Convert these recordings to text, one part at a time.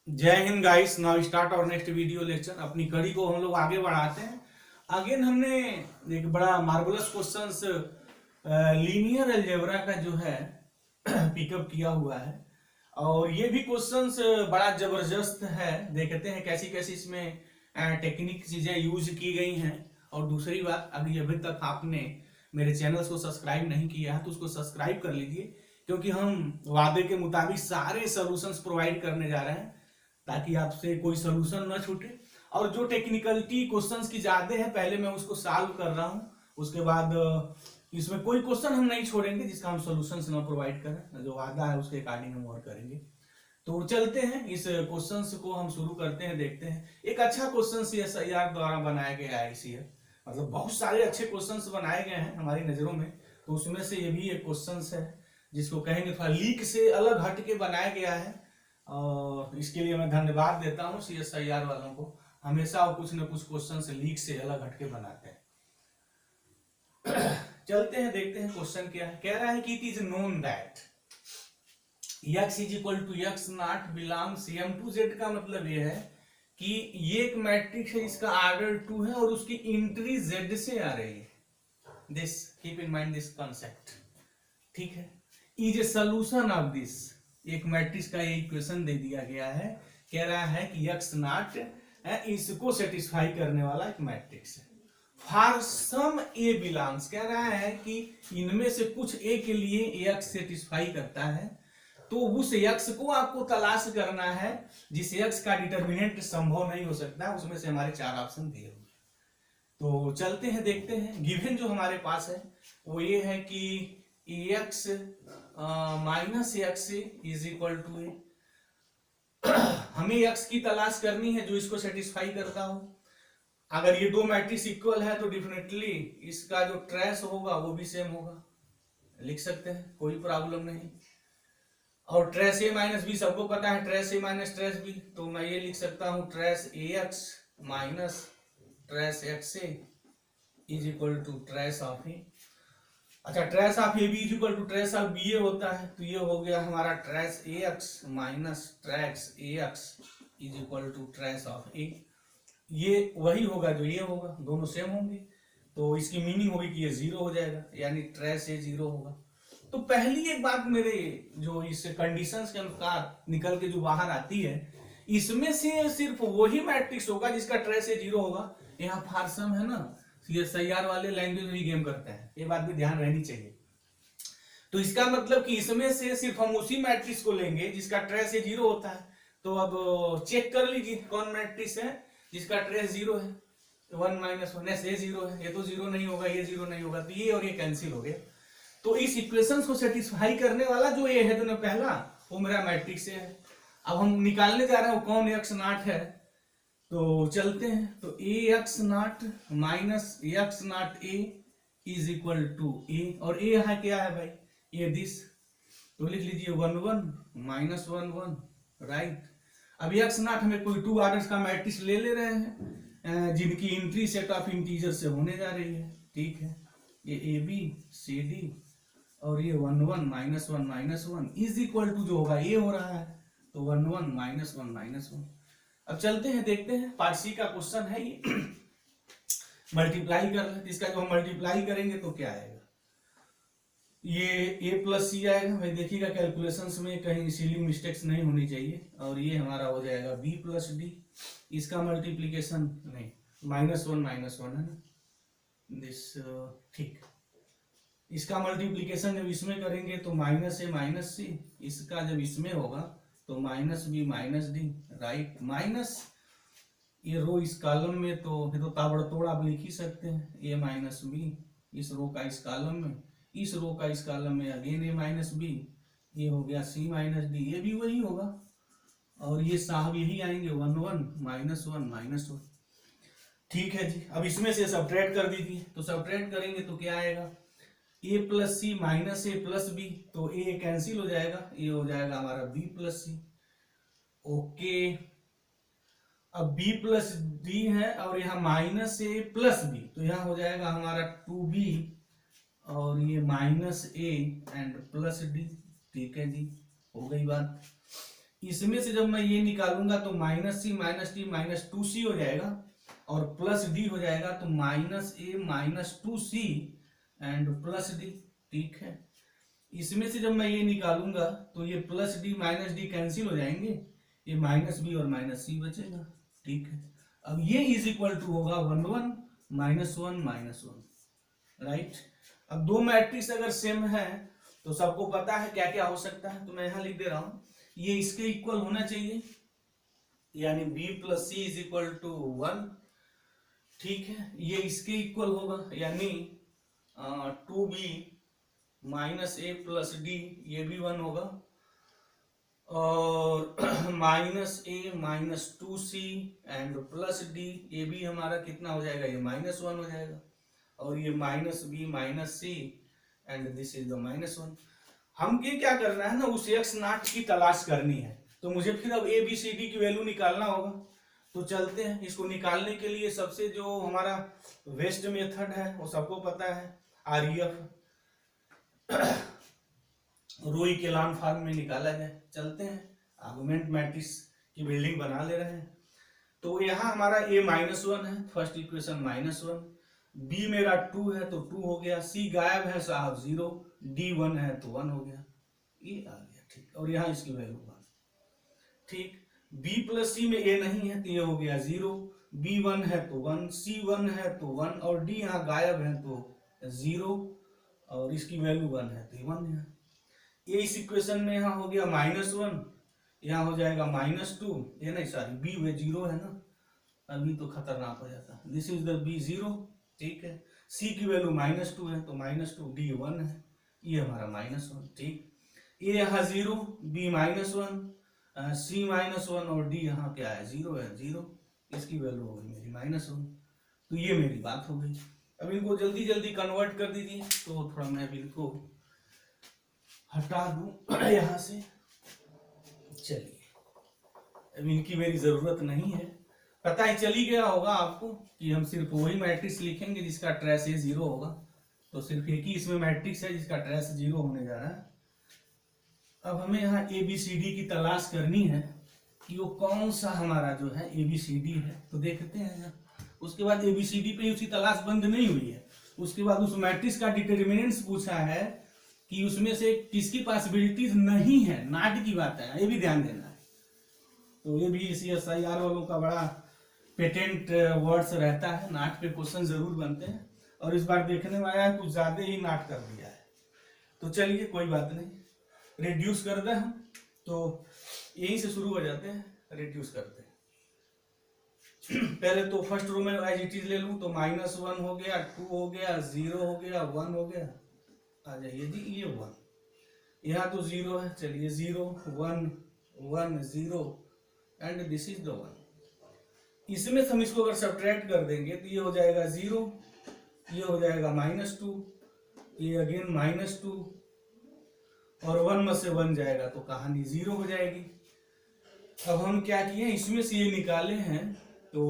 जय Hind guys. Now start और next video lecture. अपनी कड़ी को हम लोग आगे बढ़ाते हैं। अगेन हमने एक बड़ा मार्वलस क्वेश्चंस लीनियर अलजेब्रा का जो है पिकअप किया हुआ है और ये भी क्वेश्चंस बड़ा जबरदस्त है। देखते हैं कैसी कैसी इसमें टेक्निक चीजें यूज की गई हैं। और दूसरी बात, अभी तक आपने मेरे चैनल को सब्सक्राइब नहीं किया है तो उसको सब्सक्राइब कर लीजिए, क्योंकि हम वादे के मुताबिक सारे सॉल्यूशंस प्रोवाइड करने जा रहे हैं ताकि आपसे कोई सोल्यूशन ना छूटे। और जो टेक्निकलिटी क्वेश्चंस की ज्यादा है पहले मैं उसको सॉल्व कर रहा हूं, उसके बाद इसमें कोई क्वेश्चन हम नहीं छोड़ेंगे जिसका हम सोल्यूशन ना प्रोवाइड करें। जो वादा है उसके अकॉर्डिंग हम और करेंगे। तो चलते हैं इस क्वेश्चंस को हम शुरू करते हैं, देखते हैं। एक अच्छा क्वेश्चन CSIR द्वारा बनाया गया है इसी है, मतलब बहुत सारे अच्छे क्वेश्चंस बनाए गए हैं हमारी नजरों में, तो उसमें से ये भी एक क्वेश्चंस है जिसको कहेंगे थोड़ा लीक से अलग हट के बनाया गया है। और इसके लिए मैं धन्यवाद देता हूँ CSIR वालों को, हमेशा वो कुछ न कुछ क्वेश्चन लीक से अलग हटके बनाते हैं। चलते हैं, देखते हैं क्वेश्चन क्या है। कह रहा है कि it is known that x is equal to x not belongs M to Z। का मतलब ये है कि ये एक मैट्रिक्स है जिसका ऑर्डर 2 है और उसकी एंट्री Z से आ रही है। This keep in mind this concept, ठीक है। Is a solution of this, एक मैट्रिक्स का इक्वेशन दे दिया गया है। कह रहा है कि x नॉट इसको सेटिस्फाई करने वाला एक मैट्रिक्स है। फॉर सम ए बिलोंग्स, कह रहा है कि इनमें से कुछ ए के लिए x सेटिस्फाई करता है, तो उस x को आपको तलाश करना है जिस x का डिटर्मिनेंट संभव नहीं हो सकता। उसमें से हमारे 4 ऑप्शन दिए हुए। तो चलते हैं, देखते हैं। गिवन जो हमारे पास है वो ये है कि ax minus x is equal to a. हमें x की तलाश करनी है जो इसको सेटिस्फाई करता हो। अगर ये दो मैट्रिक्स इक्वल है तो डेफिनेटली इसका जो ट्रेस होगा वो भी सेम होगा, लिख सकते हैं, कोई प्रॉब्लम नहीं। और ट्रेस ए माइनस बी सबको पता है, trace a minus trace b, तो मैं ये लिख सकता हूं trace a x minus trace x a is equal to trace of a. अच्छा, trace of a b is equal to trace of b a होता है, तो ये हो गया हमारा trace a x minus trace a x is equal to trace of a. ये वही होगा जो ये होगा, दोनों सेम होंगे, तो इसकी मीनिंग होगी कि ये 0 हो जाएगा, यानी ट्रेस ए 0 होगा। तो पहली एक बात मेरे जो इस कंडीशंस के अनुसार निकल के जो बाहर आती है, इसमें से सिर्फ वही मैट्रिक्स होगा जिसका ट्रेस ए 0 होगा। यहाँ फारसम है ना, CSIR वाले लैंग्वेज में गेम करते हैं, ये बात भी ध्यान रहनी चाहिए। तो इसका मतलब कि इसमें से सिर्फ हम उसी मैट्रिक्स को लेंगे जिसका ट्रेस ए 0 होता है। तो अब चेक कर लीजिए कौन मैट्रिक्स है जिसका ट्रेस 0 है। 1 माइनस 1 ए 0 है, ये तो 0 नहीं होगा, ये 0 नहीं होगा, तो ये और ये कैंसिल हो गया। तो इस इक्वेशन को सेटिस्फाई करने वाला जो ए है, जो पहला, वो मेरा मैट्रिक्स है। अब हम निकालने जा रहे हैं कौन x नॉट है, तो चलते हैं। तो a x not minus x not a is equal to a, और ए है क्या है भाई, ये दिस, तो लिख लीजिए 1 1 माइनस 1 1, राइट। अब एक्स नॉट हमें कोई 2 ऑर्डर्स का मैट्रिक्स ले रहे हैं जिनकी एंट्री सेट ऑफ इंटीजर से होने जा रही है, ठीक है। ये ए बी सी डी और ये 1 1 minus 1 minus 1 is equal to जो होगा ये हो रहा है, तो 1 1 माइनस 1 माइनस 1। अब चलते हैं, देखते हैं। पार्ट सी का क्वेश्चन है ये मल्टीप्लाई कर ले, इसका जो हम मल्टीप्लाई करेंगे तो क्या आएगा, ये a प्लस सी आएगा भाई। देखिएगा कैलकुलेशंस में कहीं सिली मिस्टेक्स नहीं होनी चाहिए। और ये हमारा हो जाएगा b प्लस डी, इसका मल्टीप्लीकेशन नहीं, माइनस 1 है ना दिस, ठीक। इसका मल्टीप्लीकेशन जब इसमें करेंगे तो माइनस ए माइनस सी, इसका जब इसमें होगा तो minus b minus d, right. Minus ये रो इस कॉलम में, तो ये तो ताबड़तोड़ आप लिख ही सकते हैं, ए माइनस बी इस रो का इस कॉलम में, इस रो का इस कॉलम में अगेन ए माइनस बी, ये हो गया सी माइनस डी, ये भी वही होगा। और ये साहब यही आएंगे 1 1 माइनस 1 माइनस 1, ठीक है जी। अब इसमें से सब्ट्रैक्ट कर दीजिए, तो सब्ट्रैक्ट करेंगे तो क्या आएगा, ए प्लस सी माइनस ए प्लस बी, तो ए कैंसिल हो जाएगा, ये हो जाएगा हमारा बी प्लस सी, ओके। अब b प्लस डी है और यहाँ माइनस ए प्लस बी, तो यहाँ हो जाएगा हमारा 2b और ये minus A and plus D, ठीक है जी, हो गई बात। इसमें से जब मैं ये निकालूंगा तो माइनस सी माइनस टी माइनस 2c हो जाएगा और प्लस डी हो जाएगा, तो minus A minus 2c and plus D. ठीक है, इसमें से जब मैं ये निकालूंगा तो ये plus D minus D cancel हो जाएंगे, ये माइनस बी और माइनस सी बचेगा। ठीक है, अब ये इज इक्वल टू होगा 1 1 -1 -1, राइट। अब दो मैट्रिक्स अगर सेम है तो सबको पता है क्या क्या हो सकता है, तो मैं यहां लिख दे रहा हूं, ये इसके इक्वल होना चाहिए, यानी b plus c is equal to 1। ठीक है, ये इसके इक्वल होगा, यानी 2b माइनस ए प्लस डी, ये भी 1 होगा, और minus A minus 2c and plus D, ये भी हमारा कितना हो जाएगा, ये -1 हो जाएगा, और ये minus b minus c and this is the -1। हम ये क्या करना है ना, उस x नॉट की तलाश करनी है, तो मुझे फिर अब ए बी सी डी की वैल्यू निकालना होगा। तो चलते हैं, इसको निकालने के लिए सबसे जो हमारा बेस्ट मेथड है वो सबको पता है, REF रोई के लॉन फॉर्म में निकाला जाए। चलते हैं, आर्गुमेंट मैट्रिक्स की बिल्डिंग बना ले रहे हैं। तो यहाँ हमारा a -1 है, फर्स्ट इक्वेशन -1, b मेरा 2 है तो 2 हो गया, c गायब है साहब 0, d 1 है तो 1 हो गया, ये आ गया। ठीक, और यहाँ इसकी वैल्यू 1। ठीक, b प्लस c में a नहीं है तो ये हो गया 0, b 1 है तो 1, c 1 है तो 1, और d यहाँ गायब है तो 0, और इसकी वैल्यू 1 है तो 1 है। ये इस इक्वेशन में यहाँ हो गया -1, यहाँ हो जाएगा -2, ये नहीं सॉरी b वे 0 है ना, अभी तो खतरनाक हो जाता, दिस इज द b 0। ठीक है, c की वैल्यू -2 है तो -2, d 1 है, ये हमारा -1। ठीक, ये यहाँ 0, b -1, c -1 और d यहाँ क्या है 0 है, 0, इसकी वैल्यू होगी मेरी -1। तो ये मेरी बात हो गई। अब इनको जल्दी जल्दी कन्वर्ट कर दीजिए, तो थोड़ा मैं अभी इनको हटा दूं यहाँ से। चलिए, अब इनकी मेरी जरूरत नहीं है, पता ही चली गया होगा आपको कि हम सिर्फ वही मैट्रिक्स लिखेंगे जिसका ट्रेस ए 0 होगा, तो सिर्फ एक ही इसमें मैट्रिक्स है जिसका ट्रेस 0 होने जा रहा है। अब हमें यहाँ ए बी सी डी की तलाश करनी है कि वो कौन सा हमारा जो है ए बी सी डी है, तो देखते हैं यहाँ। उसके बाद ए बी सी डी पे उसकी तलाश बंद नहीं हुई है, उसके बाद उस मैट्रिक्स का डिटर्मिनेंट्स पूछा है कि उसमें से किसकी पॉसिबिलिटीज नहीं है, नॉट की बात है, ये भी ध्यान देना है। तो ये भी CSIR वालों का बड़ा पेटेंट वर्ड्स रहता है, नॉट पे क्वेश्चन जरूर बनते हैं, और इस बार देखने में आया कुछ ज्यादा ही नॉट कर दिया है। तो चलिए कोई बात नहीं, रिड्यूस कर दे हम, तो यहीं से शुरू हो जाते हैं, रिड्यूस करते हैं। पहले तो फर्स्ट रो में एज इट इज ले लूं, तो -1 हो गया, 2 हो गया, 0 हो गया, 1 हो गया, आ जाइए जी, ये 1, यहाँ तो 0 है, चलिए 0 1 1 0 एंड दिस इज द 1। इसमें से हम इसको अगर सब्ट्रैक्ट कर देंगे तो ये हो जाएगा 0, ये हो जाएगा -2, ये अगेन -2, और 1 में से 1 जाएगा तो कहानी 0 हो जाएगी। अब हम क्या किए, इसमें से ये निकाले हैं, तो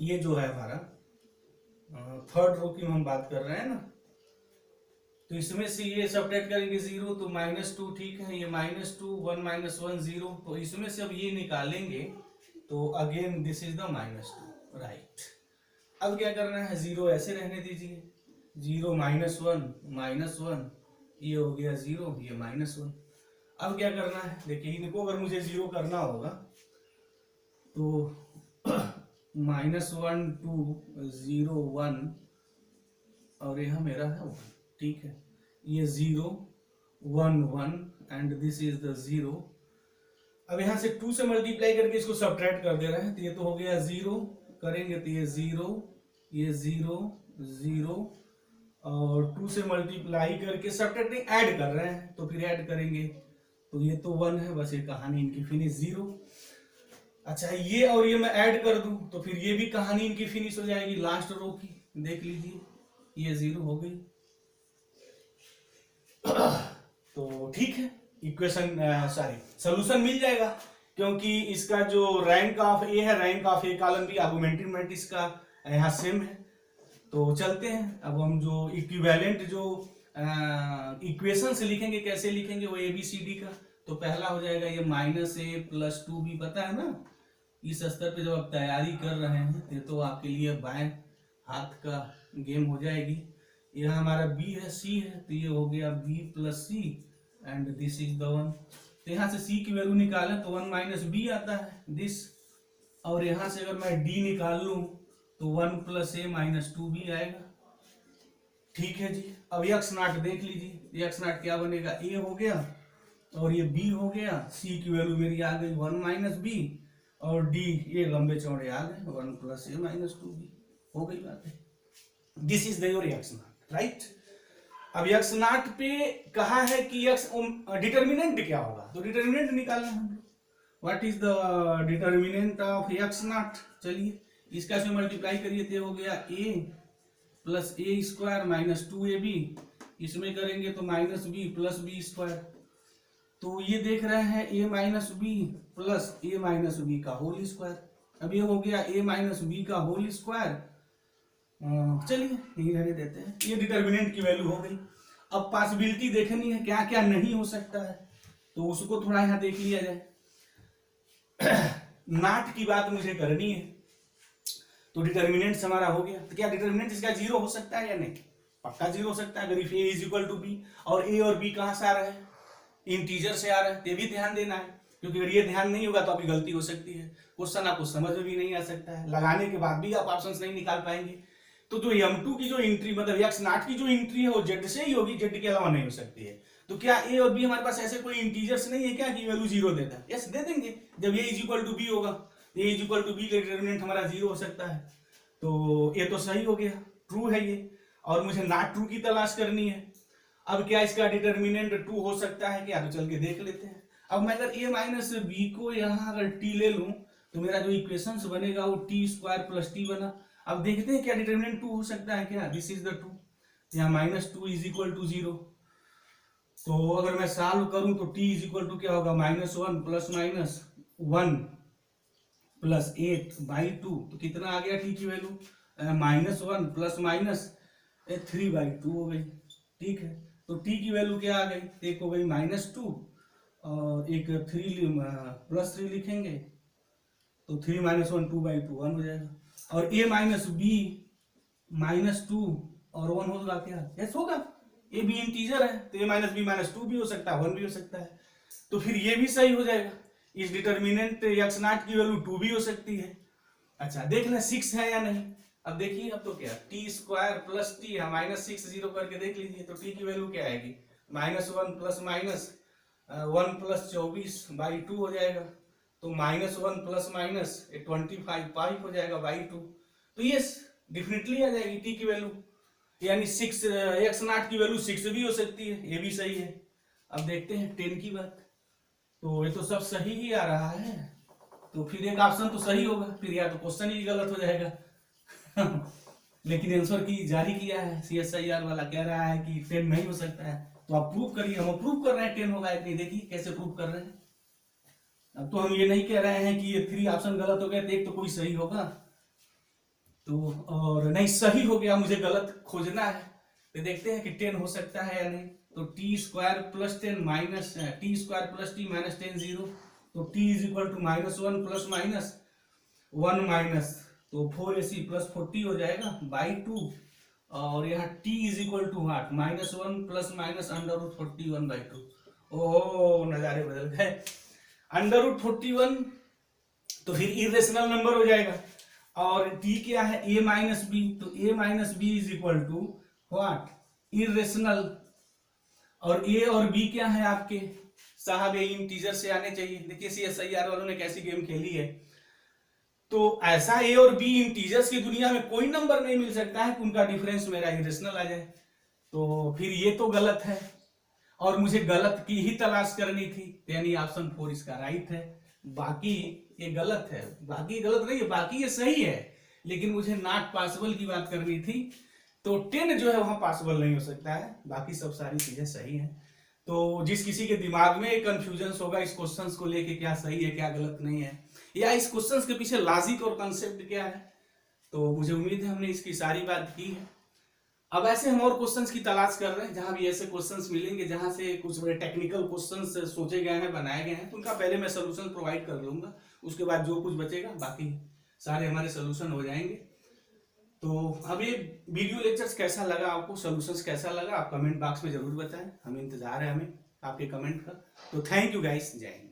ये जो है हमारा थर्ड रो की हम बात कर रहे हैं ना, तो इसमें से ये सब्ट्रैक्ट करेंगे 0 तो -2, ठीक है, ये -2 1 -1 0, तो इसमें से अब ये निकालेंगे तो again this is the -2, right. अब क्या करना है, 0 ऐसे रहने दीजिए, 0 -1, ये हो गया 0, ये -1। अब क्या करना है, देखिए इनको अगर मुझे 0 करना होगा तो -1 2 0 1, और यह मेरा है 1, ठीक है, ये 0 1 1 एंड दिस इज द 0। अब यहां से 2 से मल्टीप्लाई करके इसको सब्ट्रैक्ट कर दे रहे हैं, तो ये तो हो गया 0, करेंगे तो ये 0 0 0, और 2 से मल्टीप्लाई करके सब्ट्रैक्टिंग ऐड कर रहे हैं, तो फिर ऐड करेंगे तो ये तो 1 है, बस ये कहानी इनकी फिनिश 0। अच्छा, ये और ये मैं ऐड कर दूं तो फिर ये भी कहानी इनकी फिनिश हो जाएगी, लास्ट रो की देख लीजिए, ये 0 हो गई। तो ठीक है, इक्वेशन सॉल्यूशन मिल जाएगा, क्योंकि इसका जो रैंक ऑफ ए है, रैंक ऑफ ए कॉलम भी आर्गुमेंटेड मैट्रिक्स का यहाँ सेम है। तो चलते हैं, अब हम जो इक्विवेलेंट जो इक्वेशन से लिखेंगे, कैसे लिखेंगे वो ABCD का, तो पहला हो जाएगा ये -a+2b, पता है ना, इस स्तर पे जब आप तैयारी कर रहे हैं तो आपके लिए बाएं हाथ का गेम हो जाएगी। यह हमारा b है, c है, तो ये हो गया b+c and this is the 1। तो यहाँ से c की वैल्यू निकालें तो 1 - b आता है दिस, और यहाँ से अगर मैं d निकाल लूं तो 1 + a - 2b आएगा। ठीक है जी। अब x0 देख लीजिए, x0 क्या बनेगा, a हो गया और ये b हो गया, c की वैल्यू मेरी आ गई 1 - b और d ये लंबे चौड़े आ गए 1 + a - 2b, हो गई बात है। This is your x0, right. अब x0 पे कहा है कि डिटर्मिनेंट क्या होगा, तो डिटर्मिनेंट निकालना है हम लोग। What is the determinant of x0, चलिए इसका से मल्टीप्लाई करिए तो हो गया a + a² - 2ab, इसमें करेंगे तो -b + b²। तो ये देख रहे हैं a - b + a - b का होल स्क्वायर। अब ये हो गया a - b का होल स्क्वायर, चलिए यही रहने देते हैं, ये डिटर्मिनेंट की वैल्यू हो गई। अब पॉसिबिलिटी देखनी है क्या क्या नहीं हो सकता है, तो उसको थोड़ा यहाँ देख लिया जाए। नॉट की बात मुझे करनी है, तो डिटर्मिनेंट हमारा हो गया। तो क्या डिटर्मिनेंट इसका 0 हो सकता है या नहीं, पक्का 0 हो सकता है अगर इफ a = b, और a और b कहां से आ रहे हैं, इंटीजर से आ रहे हैं, तो भी ध्यान देना है, क्योंकि अगर ये ध्यान नहीं होगा तो आपकी गलती हो सकती है, क्वेश्चन आपको समझ में भी नहीं आ सकता है, लगाने के बाद भी आप ऑप्शंस नहीं निकाल पाएंगे। तो जो m2 की जो एंट्री मतलब x0 की जो एंट्री है वो z से ही होगी, z के अलावा नहीं हो सकती है। तो क्या a और b हमारे पास ऐसे कोई इंटीजर्स नहीं है क्या कि वैल्यू 0 देता है, यस दे देंगे। जब a = b होगा, a = b का डिटरमिनेंट हमारा 0 हो सकता है, तो ये तो सही हो गया, ट्रू है ये। और मुझे नॉट ट्रू की तलाश करनी है। अब क्या इसका डिटरमिनेंट 2 हो सकता है क्या, तो चल के देख लेते हैं। अब मैं अगर a - b को यहाँ अगर t ले लूं तो मेरा जो इक्वेशन बनेगा वो t² + t बना। अब देखते हैं क्या डिटरमिनेंट 2 हो सकता है क्या, दिस इज द 2, यहाँ -2 = 0। तो अगर मैं सॉल्व करूं तो t = क्या होगा, -1 ± 1 + 8/2, तो कितना आ गया t की वैल्यू, -1 ± 3/2 हो गई। ठीक है, तो t की वैल्यू क्या आ गई, एक हो गई -2 और एक 3 लिखेंगे तो 3 - 1 2/2 1 हो जाएगा। और a - b -2 और 1 होगा क्या, यस होगा, a b इंटीजर है तो a - b - 2 भी हो सकता है, 1 भी हो सकता है, तो फिर ये भी सही हो जाएगा। इस डिटर्मिनेंट x0 की वैल्यू 2 भी हो सकती है। अच्छा देख लें 6 है या नहीं। अब देखिए, अब तो क्या t² + t है, -6 0 करके देख लीजिए, तो t की वैल्यू क्या आएगी, -1 ± 1 + 24/2 हो जाएगा, तो -1 ± 25 हो जाएगा /2। तो ये डेफिनेटली आ जाएगी t की वैल्यू, यानी 6 x0 की वैल्यू 6 भी हो सकती है, ये भी सही है। अब देखते हैं 10 की बात, तो ये तो सब सही ही आ रहा है, तो फिर एक ऑप्शन तो सही होगा, फिर या तो क्वेश्चन ही गलत हो जाएगा। लेकिन आंसर की जारी किया है CSIR वाला, कह रहा है कि 10 नहीं हो सकता है, तो आप प्रूव करिए। हम प्रूव कर रहे हैं 10 होगा, इतनी देखिए कैसे प्रूव कर रहे हैं। अब तो हम ये नहीं कह रहे हैं कि ये 3 ऑप्शन गलत हो गए तो एक तो कोई सही होगा, तो और नहीं सही हो गया, मुझे गलत खोजना है, तो देखते हैं कि 10 हो सकता है या नहीं। तो t² + 10 - t² + t - 10 0, तो t = -1 ± 1 तो 4ac + 40 हो जाएगा /2, और यहाँ t = -1 ± √41/2। ओह नजारे बदल गए, √41 तो फिर इरेशनल नंबर हो जाएगा, और t क्या है a - b, तो a - b = व्हाट, इरेशनल। और a और b क्या है आपके साहब, ये इंटीजर से आने चाहिए। देखिए CSIR वालों ने कैसी गेम खेली है, तो ऐसा a और b इंटीजर्स की दुनिया में कोई नंबर नहीं मिल सकता है कि उनका डिफरेंस मेरा इरेशनल आ जाए, तो फिर ये तो गलत है, और मुझे गलत की ही तलाश करनी थी, यानी ऑप्शन 4 इसका राइट है। बाकी ये गलत है, बाकी गलत नहीं है, बाकी ये सही है, लेकिन मुझे नॉट पॉसिबल की बात करनी थी, तो 10 जो है वहां पॉसिबल नहीं हो सकता है, बाकी सब सारी चीजें सही हैं। तो जिस किसी के दिमाग में कंफ्यूजन होगा इस क्वेश्चंस को लेके, क्या सही है क्या गलत नहीं है, या इस क्वेश्चंस के पीछे लॉजिक और कंसेप्ट क्या है, तो मुझे उम्मीद है हमने इसकी सारी बात की है। अब ऐसे हम और क्वेश्चंस की तलाश कर रहे हैं, जहां भी ऐसे क्वेश्चंस मिलेंगे जहां से कुछ बड़े टेक्निकल क्वेश्चंस सोचे गए हैं, बनाए गए हैं, तो उनका पहले मैं सोल्यूशन प्रोवाइड कर दूंगा। उसके बाद जो कुछ बचेगा बाकी सारे हमारे सोल्यूशन हो जाएंगे। तो अब ये वीडियो लेक्चर्स कैसा लगा आपको, सोल्यूशंस कैसा लगा, आप कमेंट बॉक्स में जरूर बताएं, हमें इंतजार है हमें आपके कमेंट का। तो थैंक यू गाइस, जय हिंद।